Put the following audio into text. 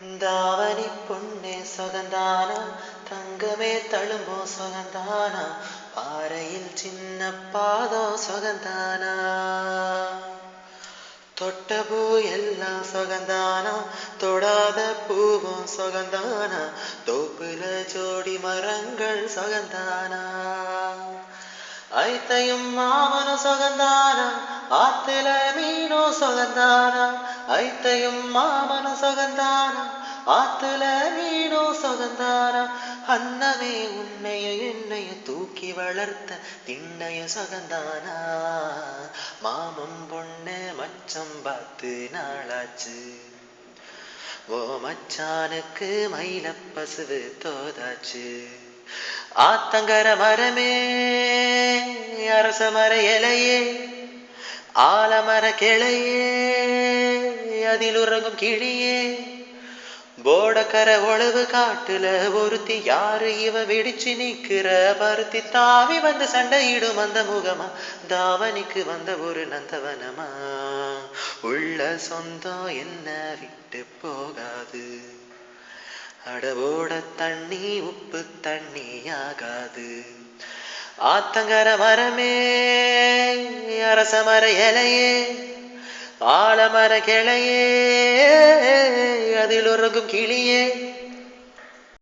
தாவணி பொன்னே சொகந்தானா, தங்கமே தழும்போ சொகந்தானா, பாறையில் சின்ன பாதம் சொகந்தானா, தொட்ட பூ எல்லாம் சொகந்தானா, தொடாத பூவும் சொகந்தானா, தோப்புல ஜோடி மரங்கள் சொகந்தானா, ஐத்தையும் மாமனும் சொகந்தானா, ஆத்துல மீனும் சொகந்தானா, ஐத்தையும் மாமனும் சொகந்தானா, ஆத்துல மீனும் சொகந்தானா, அன்னமே உன்னையும் என்னையும் தூக்கி வளர்த்த திண்ணைய சொகந்தானா, மாமன் பொண்ணு மச்சம் பார்த்து நாளாச்சு, ஓ மச்சானுக்கு மயில பசுவு தோதாச்சு, ஆத்தங்கர மரமே அரச மர இலையே, ஆலமர கிளையே, அதில் உறங்கும் கிளியே, போடக்கர ஒளவு காட்டுல ஒருத்தி யாரு இவ வெடிச்சு நிக்கிற பருத்தி தாவி வந்து சண்டையிடும் அந்த முகமா, தாவணிக்கு வந்த ஒரு நந்தவனமா, உள்ள சொந்தம் என்ன விட்டு போகாது, அடவோட தண்ணி உப்பு தண்ணி ஆகாது, ஆத்தங்கர மரமே அரச மர இலையே, ஆலமர கிளையே, அதில் உறங்கும் கிளியே,